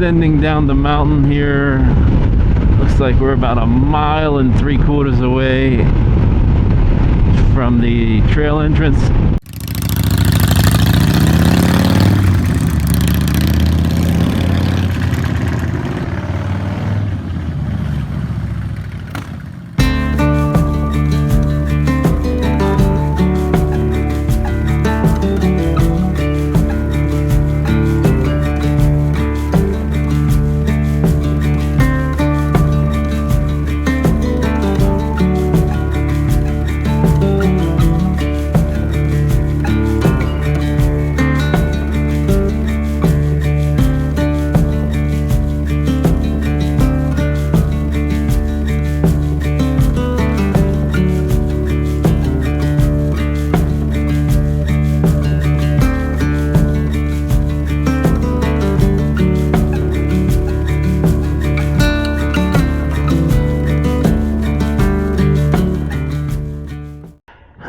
descending down the mountain here. Looks like we're about 1.75 miles away from the trail entrance.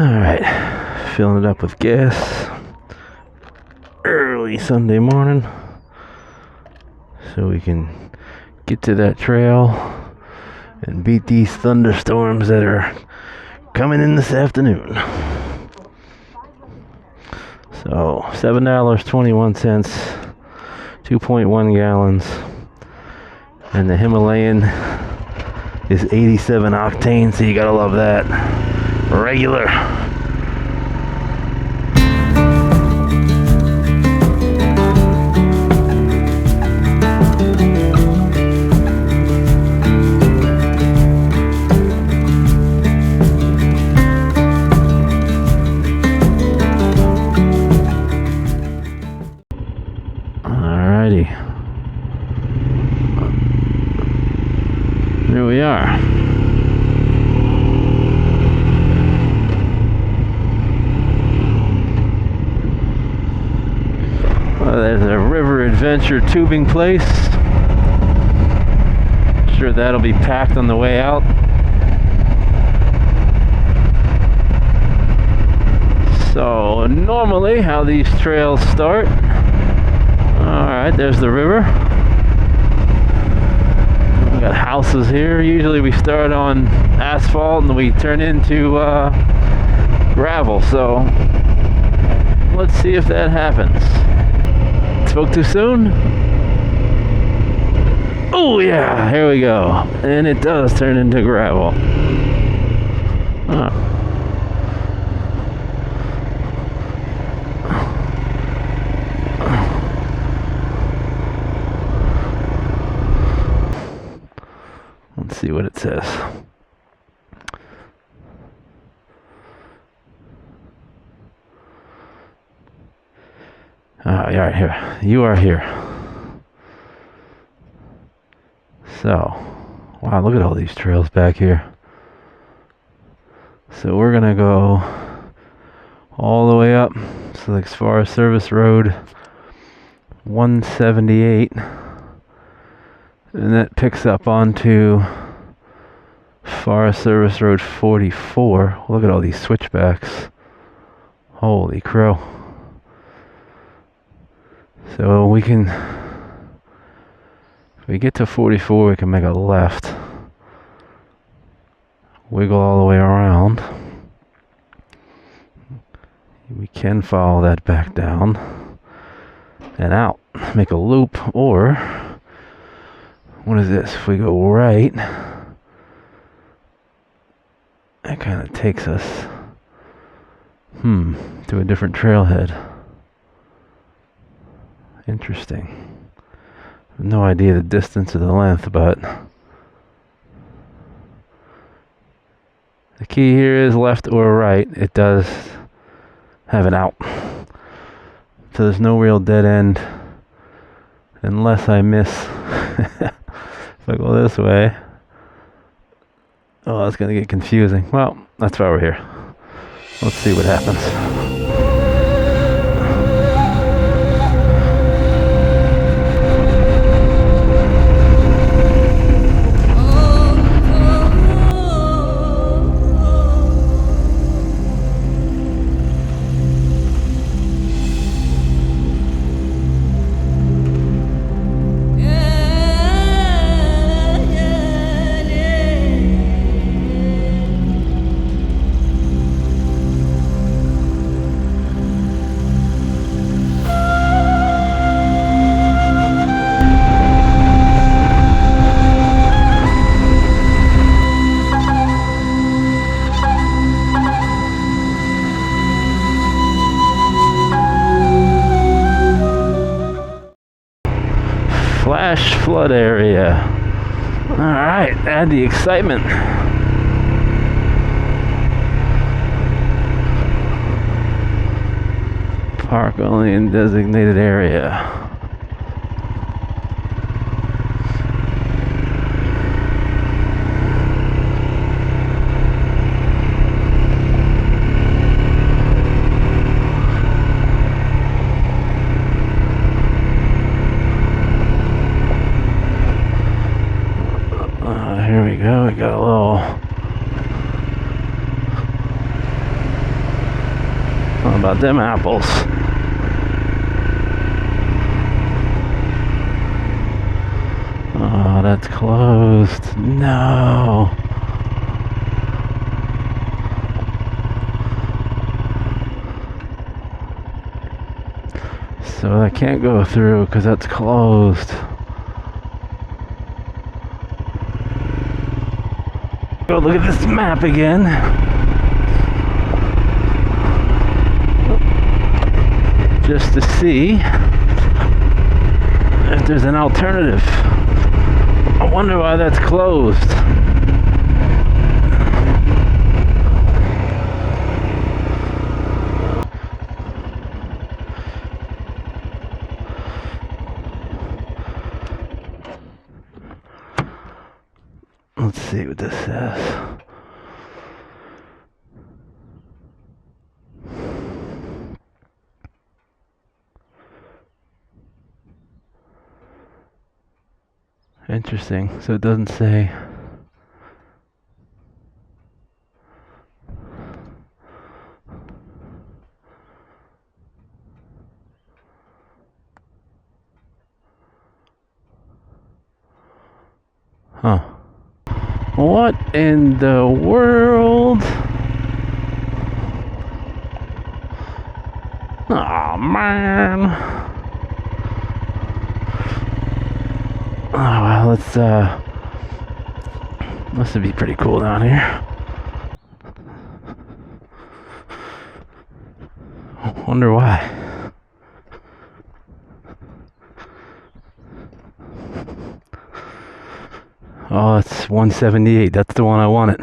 Alright, filling it up with gas early Sunday morning so we can get to that trail and beat these thunderstorms that are coming in this afternoon. So $7.21, 2.1 gallons, and the Himalayan is 87 octane, so you gotta love that. Regular. Alrighty. Here we are. There's a river adventure tubing place. Sure that'll be packed on the way out. So normally how these trails start. Alright, there's the river. We got houses here. Usually we start on asphalt and we turn into gravel. So let's see if that happens. Spoke too soon? Oh yeah, here we go. And it does turn into gravel. Let's see what it says. You are here. You are here. So, wow, look at all these trails back here. So we're gonna go all the way up. So like Forest Service Road 178, and that picks up onto Forest Service Road 44. Look at all these switchbacks. Holy crow. So we can, if we get to 44, we can make a left, wiggle all the way around. We can follow that back down and out, make a loop, or what is this? If we go right, that kind of takes us to a different trailhead. Interesting. No idea the distance or the length, but the key here is left or right. It does have an out. So there's no real dead end unless I miss. If I go this way, oh, that's going to get confusing. Well, that's why we're here. Let's see what happens. Yeah. Flash flood area. Alright, add the excitement. Park only in designated area. Here we go, we got a little... How about them apples? Oh, that's closed. No. So I can't go through because that's closed. Go look at this map again. Just to see if there's an alternative. I wonder why that's closed. Let's see what this says. Interesting. So it doesn't say. Huh. What in the world? Oh man. Oh well, let's must be pretty cool down here. Wonder why. Oh, it's 178. That's the one I wanted.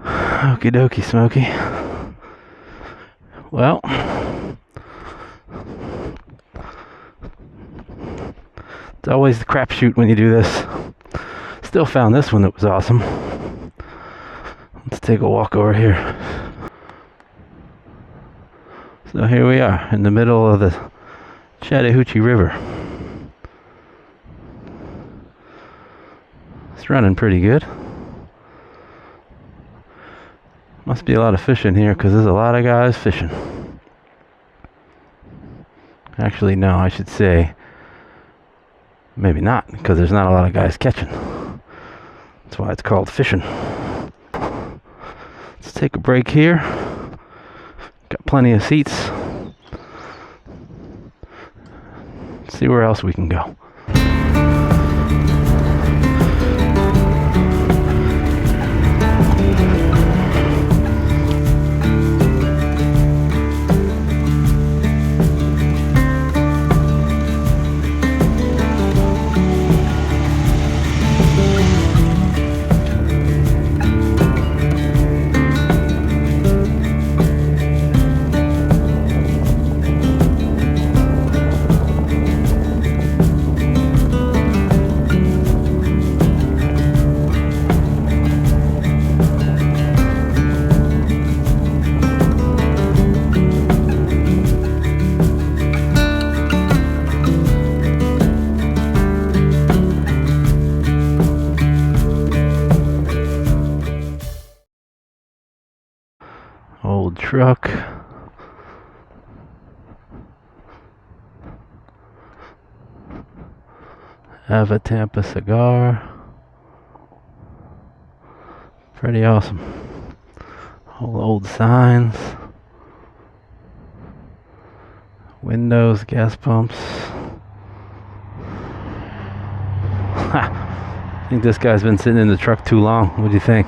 Okie dokie, Smokey. Well, it's always the crapshoot when you do this. Still found this one that was awesome. Let's take a walk over here. So here we are in the middle of the Chattahoochee River. It's running pretty good. Must be a lot of fishing here because there's a lot of guys fishing. Actually, no, I should say maybe not, because there's not a lot of guys catching. That's why it's called fishing. Let's take a break here. Got plenty of seats. See where else we can go. Old truck. Have a Tampa cigar. Pretty awesome. All old signs. Windows, gas pumps. I think this guy's been sitting in the truck too long. What do you think?